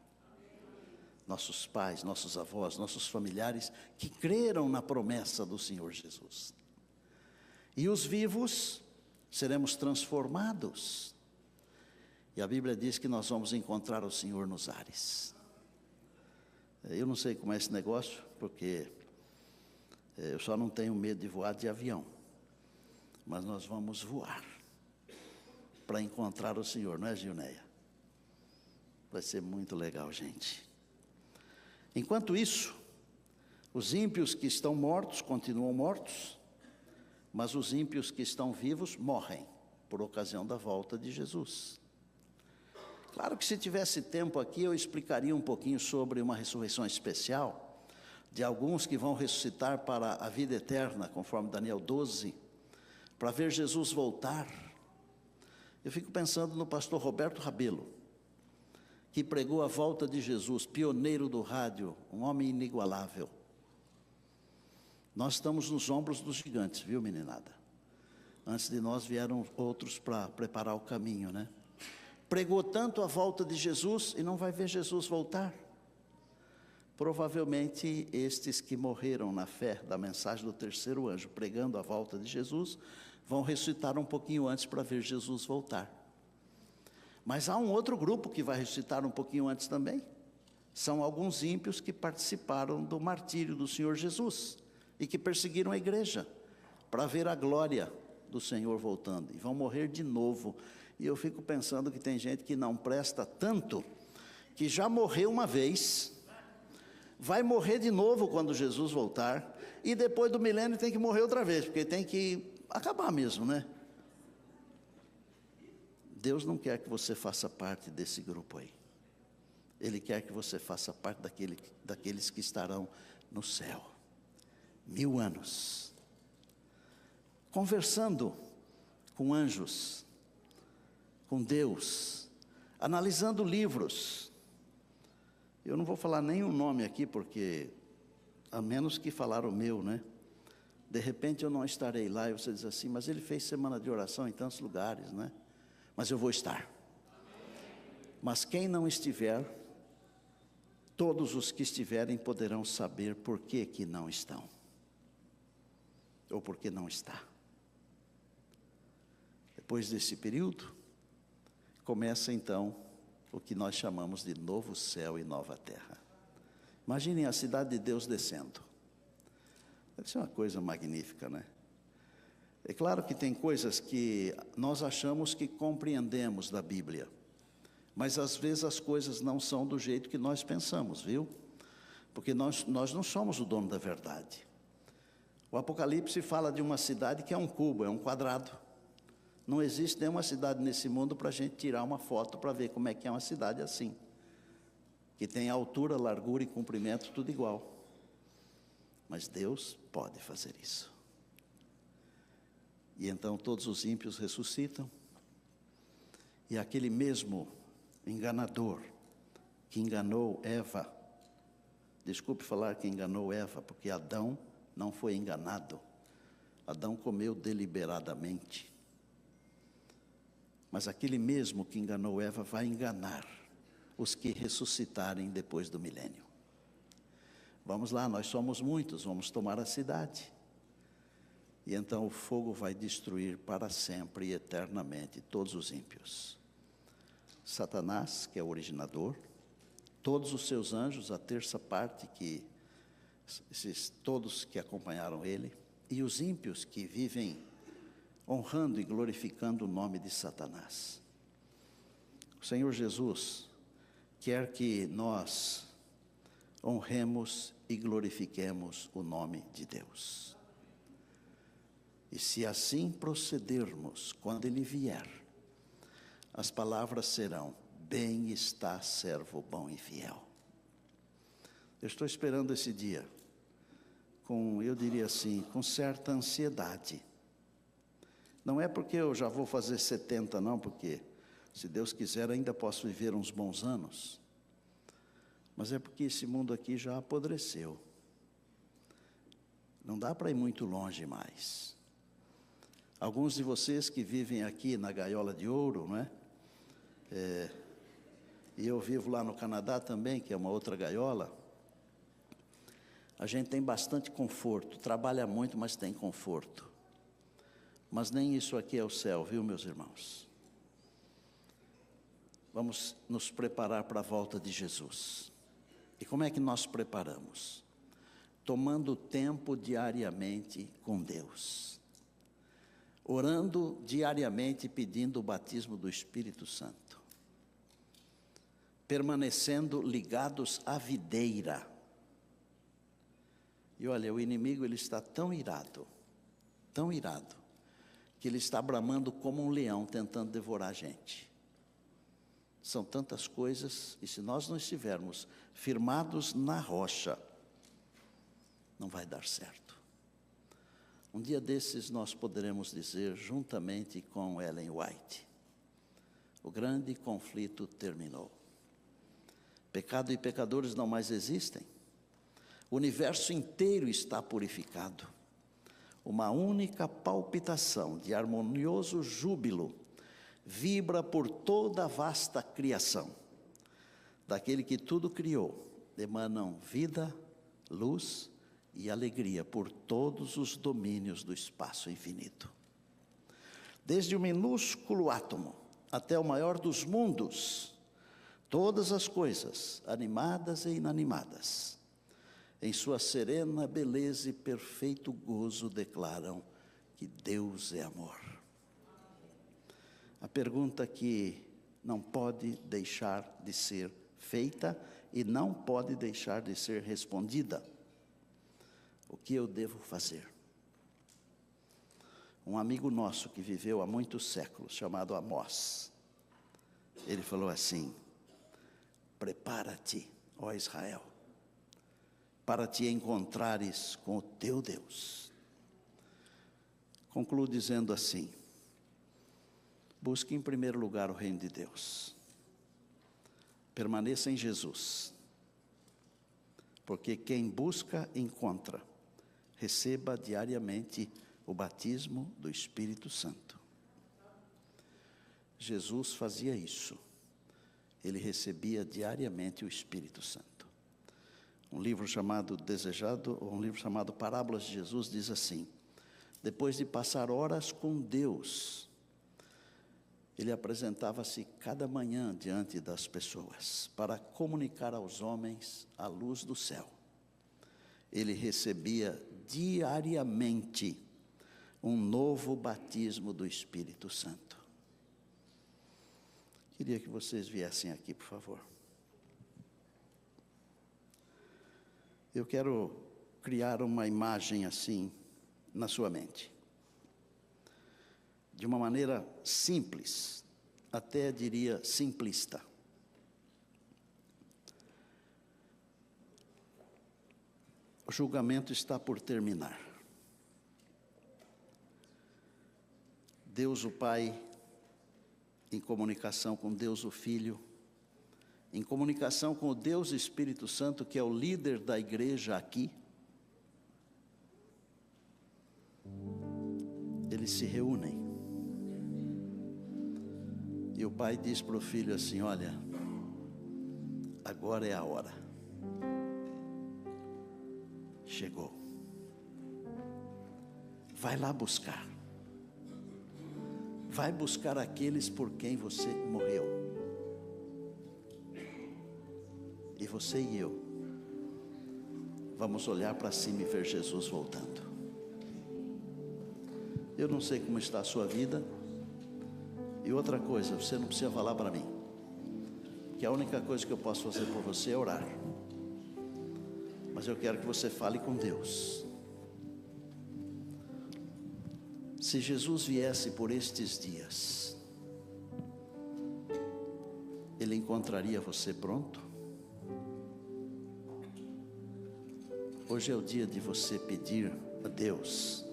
Nossos pais, nossos avós, nossos familiares que creram na promessa do Senhor Jesus. E os vivos seremos transformados. E a Bíblia diz que nós vamos encontrar o Senhor nos ares. Eu não sei como é esse negócio, porque eu só não tenho medo de voar de avião. Mas nós vamos voar para encontrar o Senhor, não é, Gilneia? Vai ser muito legal, gente. Enquanto isso, os ímpios que estão mortos continuam mortos, mas os ímpios que estão vivos morrem por ocasião da volta de Jesus. Claro que se tivesse tempo aqui, eu explicaria um pouquinho sobre uma ressurreição especial, de alguns que vão ressuscitar para a vida eterna, conforme Daniel 12, para ver Jesus voltar. Eu fico pensando no pastor Roberto Rabelo, que pregou a volta de Jesus, pioneiro do rádio, um homem inigualável. Nós estamos nos ombros dos gigantes, viu, meninada? Antes de nós vieram outros para preparar o caminho, né? Pregou tanto a volta de Jesus e não vai ver Jesus voltar. Provavelmente estes que morreram na fé da mensagem do terceiro anjo, pregando a volta de Jesus, vão ressuscitar um pouquinho antes para ver Jesus voltar. Mas há um outro grupo que vai ressuscitar um pouquinho antes também. São alguns ímpios que participaram do martírio do Senhor Jesus e que perseguiram a igreja para ver a glória do Senhor voltando. E vão morrer de novo. E eu fico pensando que tem gente que não presta tanto, que já morreu uma vez, vai morrer de novo quando Jesus voltar, e depois do milênio tem que morrer outra vez, porque tem que acabar mesmo, né? Deus não quer que você faça parte desse grupo aí. Ele quer que você faça parte daqueles que estarão no céu. 1000 anos. Conversando com anjos, com Deus, analisando livros. Eu não vou falar nenhum nome aqui, porque, a menos que falar o meu, né? De repente eu não estarei lá e você diz assim, mas ele fez semana de oração em tantos lugares, né? Mas eu vou estar. Mas quem não estiver, todos os que estiverem poderão saber por que não estão. Ou por que não está. Depois desse período, começa então o que nós chamamos de novo céu e nova terra. Imaginem a cidade de Deus descendo. Deve ser uma coisa magnífica, né? É claro que tem coisas que nós achamos que compreendemos da Bíblia, mas às vezes as coisas não são do jeito que nós pensamos, viu? Porque nós não somos o dono da verdade. O Apocalipse fala de uma cidade que é um cubo, é um quadrado. Não existe nenhuma cidade nesse mundo para a gente tirar uma foto para ver como é que é uma cidade assim, que tem altura, largura e comprimento tudo igual. Mas Deus pode fazer isso. E então todos os ímpios ressuscitam, e aquele mesmo enganador que enganou Eva, desculpe falar que enganou Eva, porque Adão não foi enganado, Adão comeu deliberadamente, mas aquele mesmo que enganou Eva vai enganar os que ressuscitarem depois do milênio. Vamos lá, nós somos muitos, vamos tomar a cidade. E então o fogo vai destruir para sempre e eternamente todos os ímpios. Satanás, que é o originador, todos os seus anjos, a terça parte, todos que acompanharam ele, e os ímpios que vivem honrando e glorificando o nome de Satanás. O Senhor Jesus quer que nós honremos e glorifiquemos o nome de Deus. E se assim procedermos, quando Ele vier, as palavras serão: bem está, servo bom e fiel. Eu estou esperando esse dia, eu diria assim, com certa ansiedade. Não é porque eu já vou fazer 70, não, porque, se Deus quiser, ainda posso viver uns bons anos. Mas é porque esse mundo aqui já apodreceu. Não dá para ir muito longe mais. Alguns de vocês que vivem aqui na Gaiola de Ouro, não é? E eu vivo lá no Canadá também, que é uma outra gaiola. A gente tem bastante conforto, trabalha muito, mas tem conforto. Mas nem isso aqui é o céu, viu, meus irmãos? Vamos nos preparar para a volta de Jesus. E como é que nós preparamos? Tomando tempo diariamente com Deus. Orando diariamente, pedindo o batismo do Espírito Santo. Permanecendo ligados à videira. E olha, o inimigo ele está tão irado, que ele está bramando como um leão tentando devorar a gente. São tantas coisas, e se nós não estivermos firmados na rocha, não vai dar certo. Um dia desses nós poderemos dizer, juntamente com Ellen White, o grande conflito terminou. Pecado e pecadores não mais existem. O universo inteiro está purificado. Uma única palpitação de harmonioso júbilo vibra por toda a vasta criação. Daquele que tudo criou, emanam vida, luz e alegria por todos os domínios do espaço infinito. Desde o minúsculo átomo até o maior dos mundos, todas as coisas, animadas e inanimadas, em sua serena beleza e perfeito gozo, declaram que Deus é amor. A pergunta que não pode deixar de ser feita e não pode deixar de ser respondida: o que eu devo fazer? Um amigo nosso que viveu há muitos séculos, chamado Amós, ele falou assim: prepara-te, ó Israel, para te encontrares com o teu Deus. Concluo dizendo assim: busque em primeiro lugar o reino de Deus. Permaneça em Jesus. Porque quem busca, encontra. Receba diariamente o batismo do Espírito Santo. Jesus fazia isso. Ele recebia diariamente o Espírito Santo. Um livro chamado Parábolas de Jesus diz assim: depois de passar horas com Deus, ele apresentava-se cada manhã diante das pessoas para comunicar aos homens a luz do céu. Ele recebia diariamente um novo batismo do Espírito Santo. Queria que vocês viessem aqui, por favor. Eu quero criar uma imagem assim na sua mente. De uma maneira simples, até diria simplista. O julgamento está por terminar. Deus o Pai, em comunicação com Deus o Filho, em comunicação com o Deus Espírito Santo, que é o líder da igreja aqui, eles se reúnem. E o pai diz para o filho assim: olha, agora é a hora. Chegou. Vai lá buscar. Vai buscar aqueles por quem você morreu. E você e eu vamos olhar para cima e ver Jesus voltando. Eu não sei como está a sua vida. E outra coisa, você não precisa falar para mim, que a única coisa que eu posso fazer por você é orar. Mas eu quero que você fale com Deus. Se Jesus viesse por estes dias, Ele encontraria você pronto? Hoje é o dia de você pedir a Deus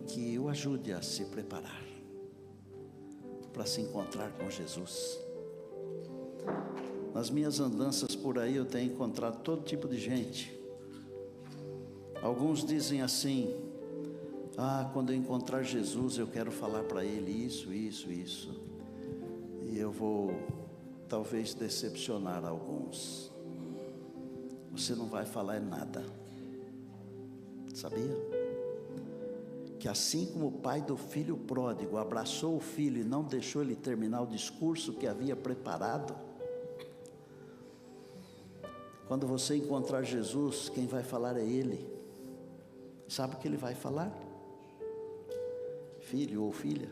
que o ajude a se preparar para se encontrar com Jesus. Nas minhas andanças por aí eu tenho encontrado todo tipo de gente. Alguns dizem assim: quando eu encontrar Jesus eu quero falar para Ele isso. E eu vou talvez decepcionar alguns. Você não vai falar nada. Sabia? Que assim como o pai do filho pródigo abraçou o filho e não deixou ele terminar o discurso que havia preparado, quando você encontrar Jesus, quem vai falar é Ele. Sabe o que Ele vai falar? Filho ou filha,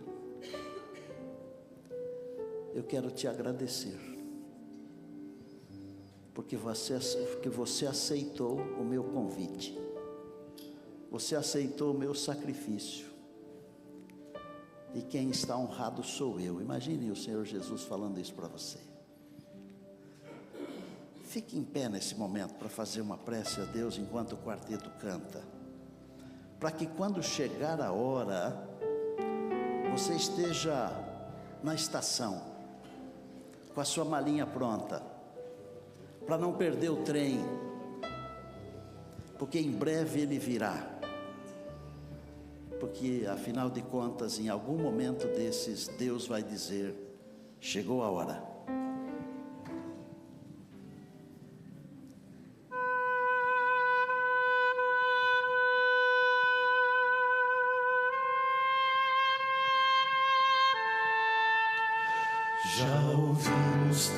eu quero te agradecer, porque você aceitou o meu convite, você aceitou o meu sacrifício, e quem está honrado sou eu. Imagine o Senhor Jesus falando isso para você. Fique em pé nesse momento para fazer uma prece a Deus enquanto o quarteto canta, para que quando chegar a hora, você esteja na estação, com a sua malinha pronta, para não perder o trem, porque em breve ele virá, porque afinal de contas, em algum momento desses, Deus vai dizer: chegou a hora. Já ouvimos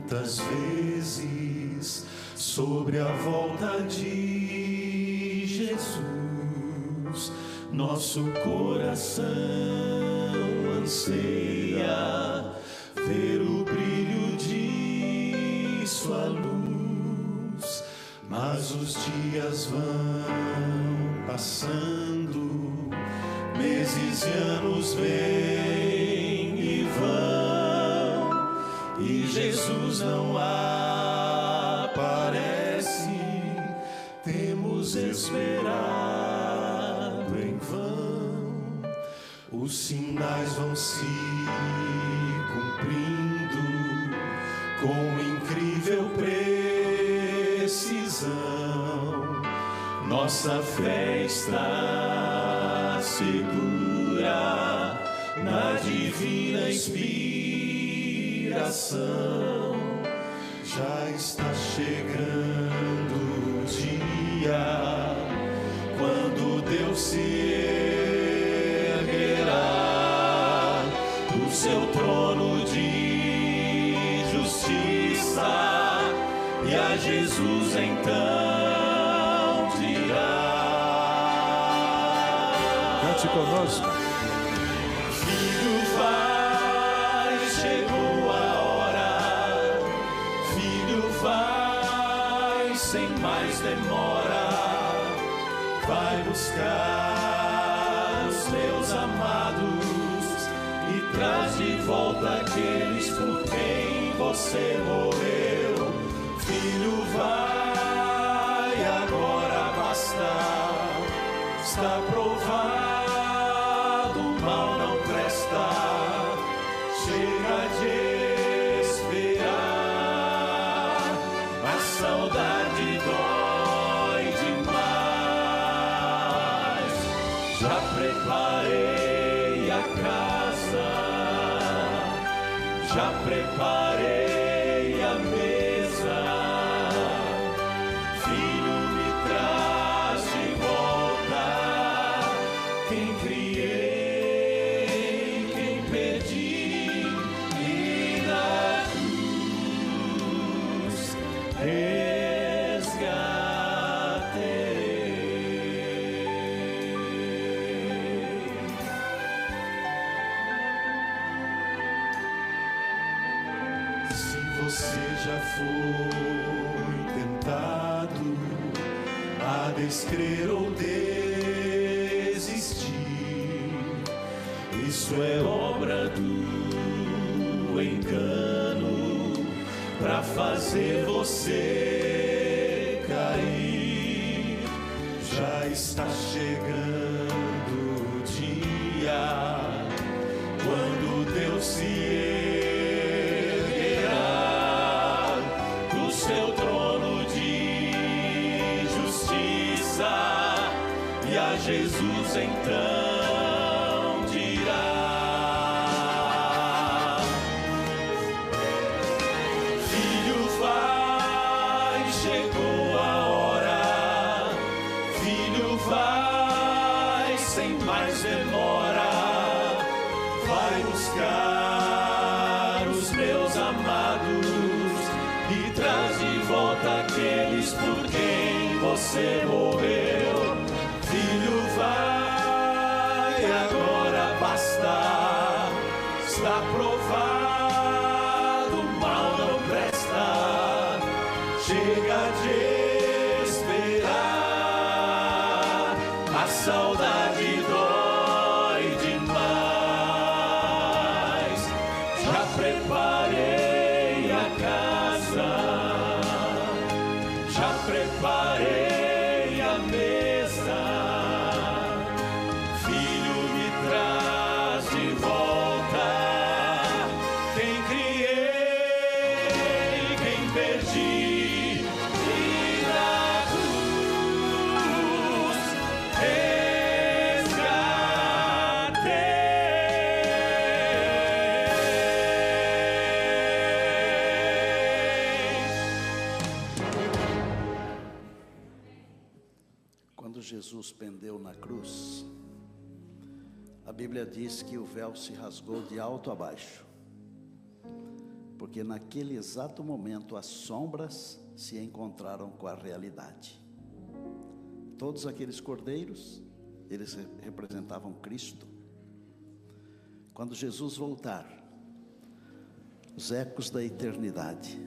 tantas vezes sobre a volta de Jesus. Nosso coração anseia ver o brilho de sua luz, mas os dias vão passando, meses e anos vêm e vão, e Jesus não aparece. Temos esperado em vão, os sinais vão se cumprindo com incrível precisão. Nossa fé está segura na divina inspiração. Já está chegando o dia quando Deus se erguerá do seu trono de justiça, e a Jesus então dirá: Cante conosco. Filho, vai, chegou a hora. Filho, vai, sem mais demora. Vai buscar os meus amados e traz de volta aqueles por quem você morreu. Filho, vai, agora basta. Está provado, o mal não presta. Chega de esperar, a saudade dói demais. Já preparei a casa, já preparei a mesa. Filho, me traz de volta quem criei, quem perdi, e na cruz resgatei. Se você já foi tentado a descrer ou desistir. Isso é obra do engano para fazer você cair. Já está chegando o dia quando Deus se erguerá do seu trono de justiça, e a Jesus então dirá: Filho, vai, chegou a hora. Filho, vai, sem mais demora. Vai buscar os meus amados e traz de volta aqueles por quem você morreu. Filho, vai, agora basta. Está provado, o mal não presta. Chega de esperar, a saudade dói demais. Já preparei a casa, já preparei a mesa. Filho, me traz de volta quem criei, quem perdi. E na cruz Quando Jesus pendeu na cruz, a Bíblia diz que o véu se rasgou de alto a baixo, porque naquele exato momento as sombras se encontraram com a realidade. Todos aqueles cordeiros, eles representavam Cristo. Quando Jesus voltar, os ecos da eternidade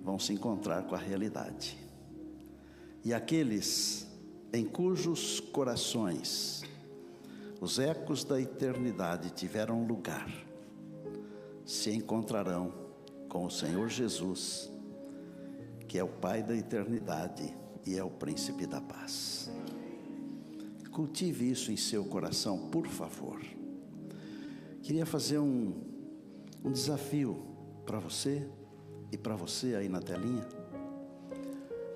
vão se encontrar com a realidade. E aqueles em cujos corações os ecos da eternidade tiveram lugar, se encontrarão com o Senhor Jesus, que é o Pai da eternidade e é o Príncipe da paz. Cultive isso em seu coração, por favor. Queria fazer um desafio para você e para você aí na telinha.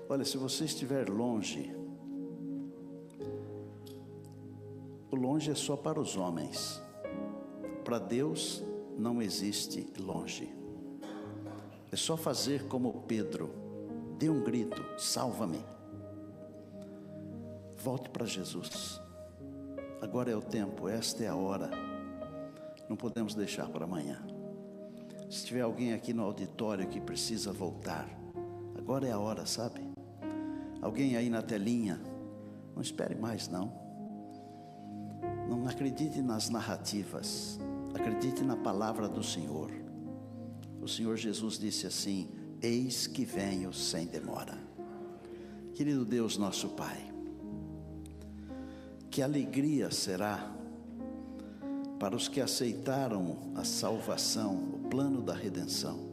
Olha, se você estiver longe, o longe é só para os homens. Para Deus não existe longe. É só fazer como Pedro, dê um grito: salva-me. Volte para Jesus. Agora é o tempo, esta é a hora. Não podemos deixar para amanhã. Se tiver alguém aqui no auditório que precisa voltar, agora é a hora, sabe? Alguém aí na telinha, não espere mais não. Não acredite nas narrativas, acredite na palavra do Senhor. O Senhor Jesus disse assim: eis que venho sem demora. Querido Deus, nosso Pai, que alegria será para os que aceitaram a salvação, o plano da redenção,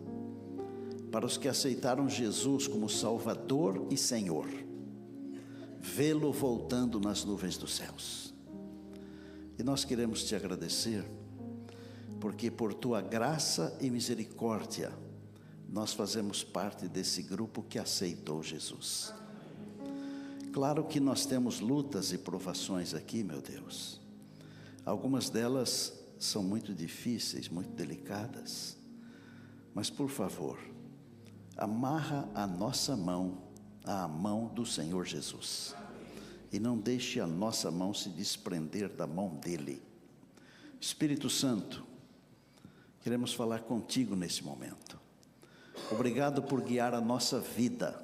para os que aceitaram Jesus como Salvador e Senhor, vê-lo voltando nas nuvens dos céus. E nós queremos te agradecer, porque por tua graça e misericórdia, nós fazemos parte desse grupo que aceitou Jesus. Claro que nós temos lutas e provações aqui, meu Deus. Algumas delas são muito difíceis, muito delicadas. Mas por favor, amarra a nossa mão à mão do Senhor Jesus. E não deixe a nossa mão se desprender da mão dele. Espírito Santo, queremos falar contigo nesse momento. Obrigado por guiar a nossa vida.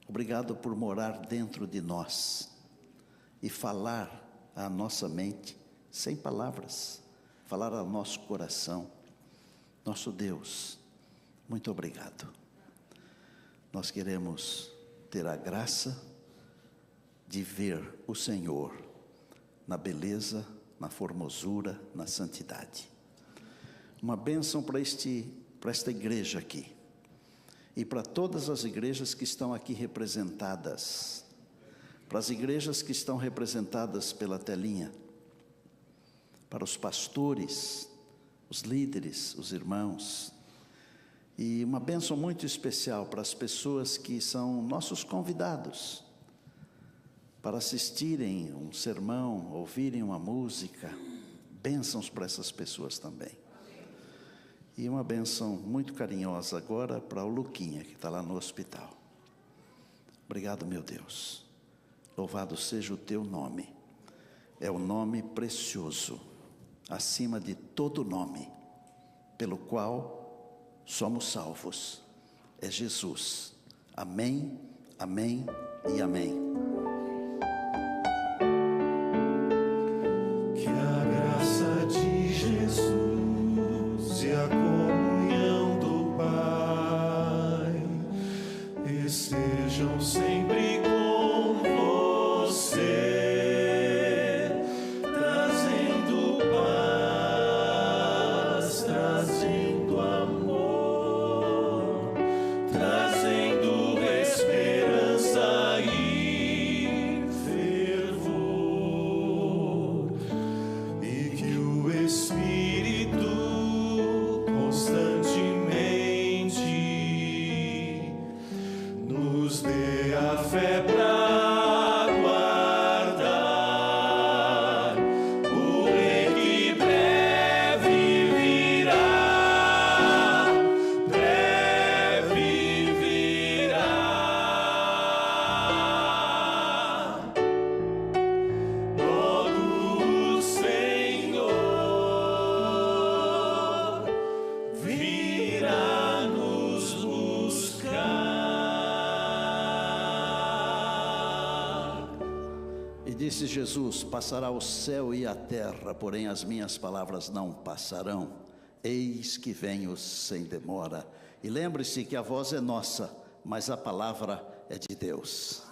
Obrigado por morar dentro de nós e falar à nossa mente, sem palavras, falar ao nosso coração. Nosso Deus, muito obrigado. nós queremos ter a graça de ver o Senhor na beleza, na formosura, na santidade. Uma bênção para esta igreja aqui, e para todas as igrejas que estão aqui representadas, para as igrejas que estão representadas pela telinha, para os pastores, os líderes, os irmãos, e uma bênção muito especial para as pessoas que são nossos convidados, para assistirem um sermão, ouvirem uma música, bênçãos para essas pessoas também. E uma bênção muito carinhosa agora para o Luquinha, que está lá no hospital. Obrigado, meu Deus. Louvado seja o teu nome. É o nome precioso, acima de todo nome, pelo qual somos salvos. É Jesus. Amém, amém e amém. Que a graça de Jesus e a comunhão do Pai estejam sempre com você, trazendo paz, trazendo amor, trazendo esperança e fervor, e que o Espírito constantemente nos dê a fé para guardar o Rei que breve virá, breve virá. Logo o Senhor virá nos buscar. E disse Jesus: passará o céu e a terra, porém as minhas palavras não passarão. Eis que venho sem demora. E lembre-se que a voz é nossa, mas a palavra é de Deus.